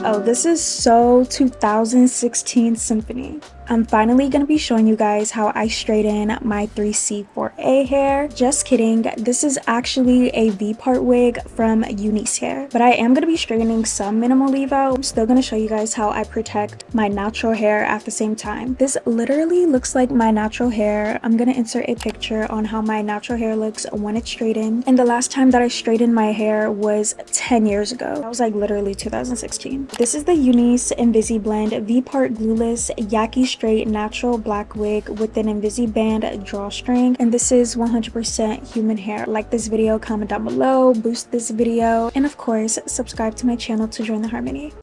Oh, this is so 2016 Symphony. I'm finally going to be showing you guys how I straighten my 3C4A hair. Just kidding, this is actually a V-part wig from UNice hair. But I am going to be straightening some minimal leave out. I'm still going to show you guys how I protect my natural hair at the same time. This literally looks like my natural hair. I'm going to insert a picture on how my natural hair looks when it's straightened. And the last time that I straightened my hair was 10 years ago. That was like literally 2016. This is the UNice InvisiBlend V-part glueless Yaki straight natural black wig with an InvisiBand drawstring, and this is 100% human hair. Like this video, comment down below, boost this video, and of course subscribe to my channel to join the harmony.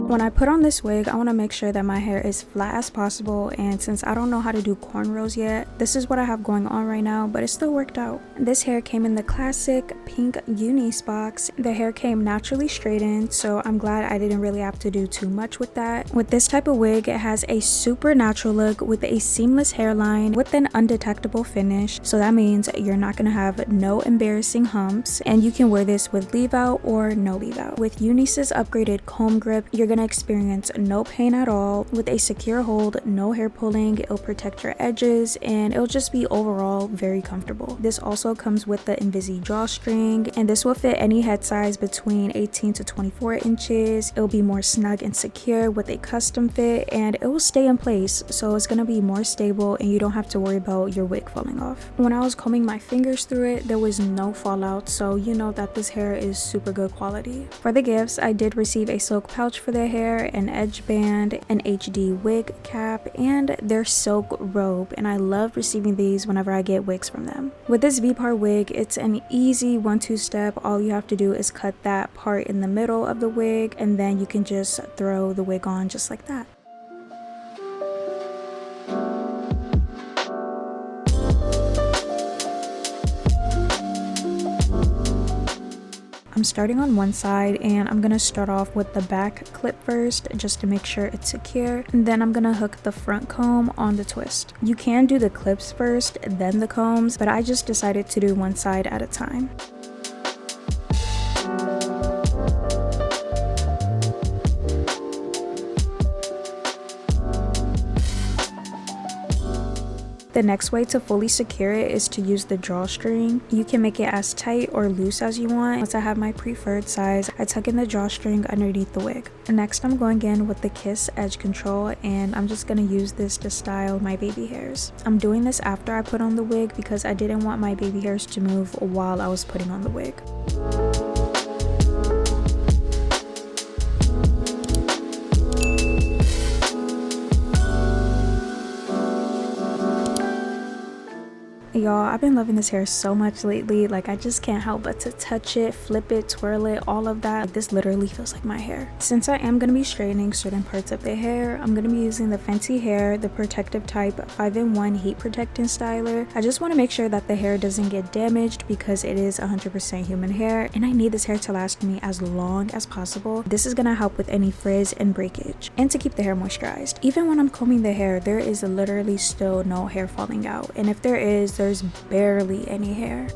When I put on this wig, I want to make sure that my hair is flat as possible, and since I don't know how to do cornrows yet, this is what I have going on right now, but it still worked out. This hair came in the classic pink UNice box. The hair came naturally straightened, so I'm glad I didn't really have to do too much with that. With this type of wig, it has a super natural look with a seamless hairline with an undetectable finish, so that means you're not going to have no embarrassing humps, and you can wear this with leave out or no leave out. With UNice's upgraded comb grip, you're going to experience no pain at all. With a secure hold, no hair pulling, it'll protect your edges, and it'll just be overall very comfortable. This also comes with the Invisi drawstring, and this will fit any head size between 18 to 24 inches. It'll be more snug and secure with a custom fit, and it will stay in place, so it's gonna be more stable and you don't have to worry about your wig falling off. When I was combing my fingers through it, there was no fallout, so you know that this hair is super good quality. For the gifts, I did receive a silk pouch for the hair, an edge band, an HD wig cap, and their silk robe, and I love receiving these whenever I get wigs from them. With this V-part wig, it's an easy 1-2 step. All you have to do is cut that part in the middle of the wig, and then you can just throw the wig on just like that. I'm starting on one side, and I'm gonna start off with the back clip first just to make sure it's secure, and then I'm gonna hook the front comb on the twist. You can do the clips first, then the combs, but I just decided to do one side at a time. The next way to fully secure it is to use the drawstring. You can make it as tight or loose as you want. Once I have my preferred size, I tuck in the drawstring underneath the wig. Next, I'm going in with the Kiss Edge Control, and I'm just going to use this to style my baby hairs. I'm doing this after I put on the wig because I didn't want my baby hairs to move while I was putting on the wig. Y'all, I've been loving this hair so much lately. Like, I just can't help but to touch it, flip it, twirl it, all of that. This literally feels like my hair. Since I am going to be straightening certain parts of the hair, I'm going to be using the Fenty hair, the protective type 5-in-1 heat protectant styler. I just want to make sure that the hair doesn't get damaged because it is 100% human hair, and I need this hair to last me as long as possible. This is going to help with any frizz and breakage, and to keep the hair moisturized. Even when I'm combing the hair, there is literally still no hair falling out, and if there is, there's barely any hair.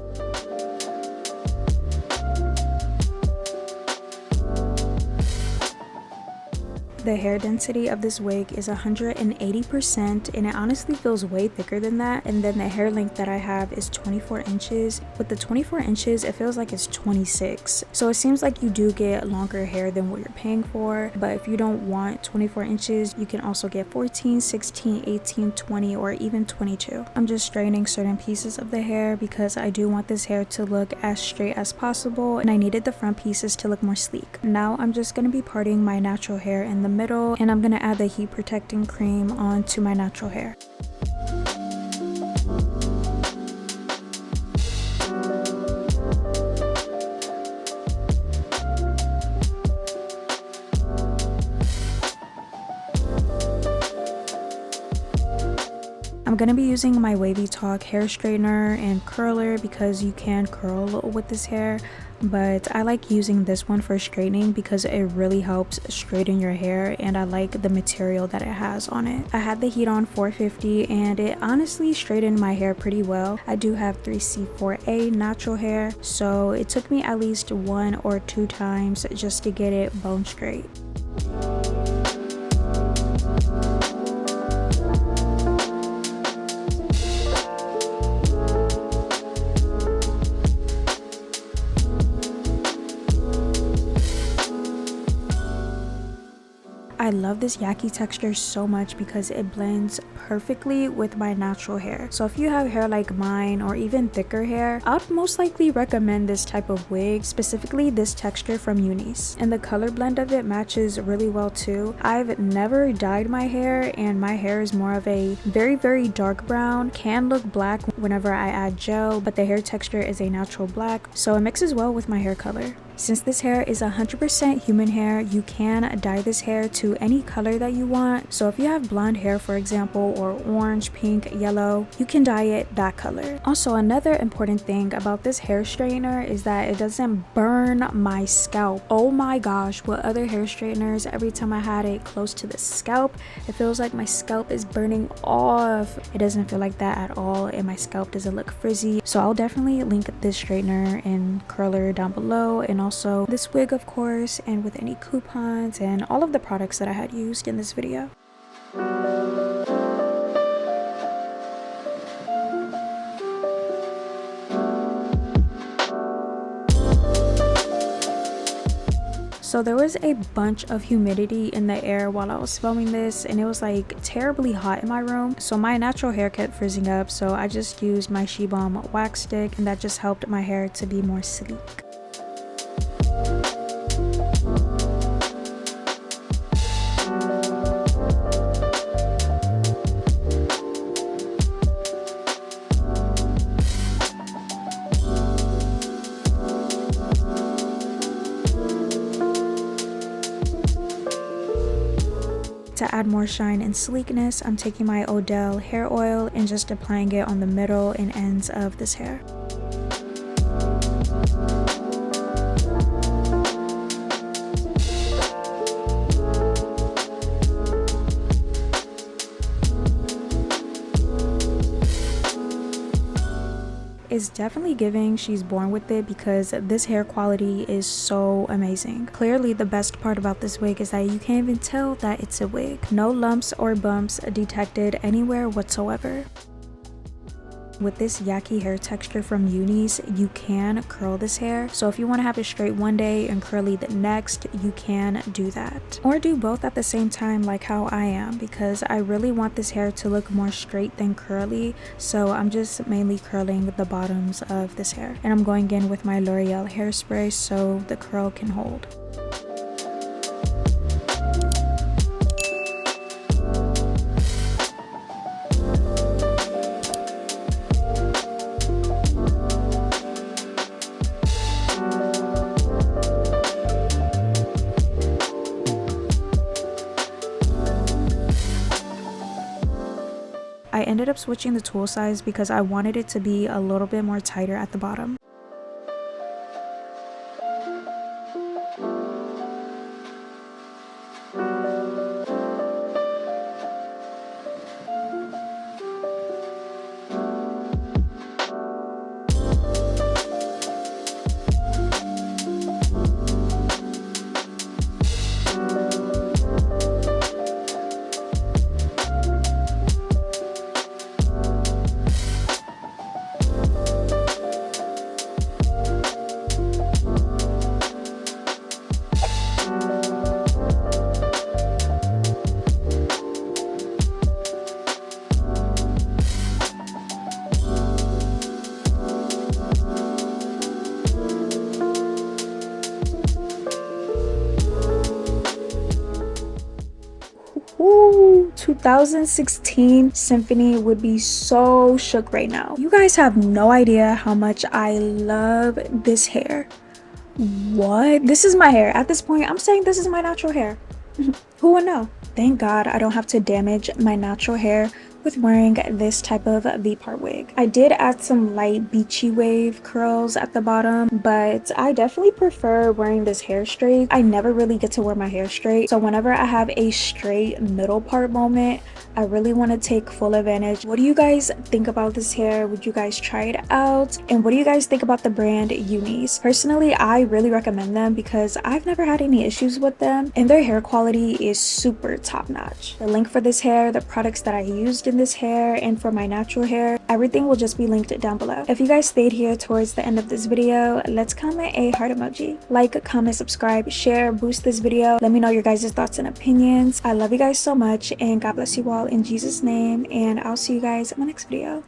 The hair density of this wig is 180%, and it honestly feels way thicker than that. And then the hair length that I have is 24 inches. With the 24 inches, it feels like it's 26. So it seems like you do get longer hair than what you're paying for. But if you don't want 24 inches, you can also get 14, 16, 18, 20, or even 22. I'm just straightening certain pieces of the hair because I do want this hair to look as straight as possible, and I needed the front pieces to look more sleek. Now I'm just going to be parting my natural hair in the middle, and I'm going to add the heat protecting cream onto my natural hair. I'm going to be using my Wavy Talk hair straightener and curler because you can curl with this hair. but I like using this one for straightening because it really helps straighten your hair, and I like the material that it has on it. I had the heat on 450 and it honestly straightened my hair pretty well. I do have 3C4A natural hair, so it took me at least 1 or 2 times just to get it bone straight. I love this Yaki texture so much because it blends perfectly with my natural hair. So if you have hair like mine or even thicker hair, I'd most likely recommend this type of wig, specifically this texture from UNice. And the color blend of it matches really well too. I've never dyed my hair and my hair is more of a very dark brown. Can look black whenever I add gel, but the hair texture is a natural black, so it mixes well with my hair color. Since this hair is 100% human hair, you can dye this hair to any color that you want. So if you have blonde hair, for example, or orange, pink, yellow, you can dye it that color. Also, another important thing about this hair straightener is that it doesn't burn my scalp. Oh my gosh, with other hair straighteners, every time I had it close to the scalp, it feels like my scalp is burning off. It doesn't feel like that at all, and my scalp doesn't look frizzy. So I'll definitely link this straightener and curler down below, and also this wig of course, and with any coupons and all of the products that I had used in this video. So there was a bunch of humidity in the air while I was filming this, and it was like terribly hot in my room. So my natural hair kept frizzing up, so I just used my 𝐲𝐿 wax stick, and that just helped my hair to be more sleek. To add more shine and sleekness, I'm taking my Odell hair oil and just applying it on the middle and ends of this hair. Is definitely giving she's born with it because this hair quality is so amazing. Clearly the best part about this wig is that you can't even tell that it's a wig. No lumps or bumps detected anywhere whatsoever. With this Yaki hair texture from UNice, you can curl this hair. So if you want to have it straight one day and curly the next, you can do that. Or do both at the same time like how I am, because I really want this hair to look more straight than curly. So I'm just mainly curling the bottoms of this hair. And I'm going in with my L'Oreal hairspray so the curl can hold. I ended up switching the tool size because I wanted it to be a little bit more tighter at the bottom. Ooh, 2016 Symphony would be so shook right now. You guys have no idea how much I love this hair. What? This is my hair. At this point, I'm saying this is my natural hair. Who would know? Thank God I don't have to damage my natural hair with wearing this type of V-part wig. I did add some light beachy wave curls at the bottom, but I definitely prefer wearing this hair straight. I never really get to wear my hair straight, so whenever I have a straight middle part moment, I really want to take full advantage. What do you guys think about this hair? Would you guys try it out? And what do you guys think about the brand UNice? Personally, I really recommend them because I've never had any issues with them, and their hair quality is super top notch. The link for this hair, the products that I used in this hair, and for my natural hair, everything will just be linked down below. If you guys stayed here towards the end of this video, let's comment a heart emoji. Like, comment, subscribe, share, boost this video. Let me know your guys' thoughts and opinions. I love you guys so much, and God bless you all in Jesus' name, and I'll see you guys in my next video.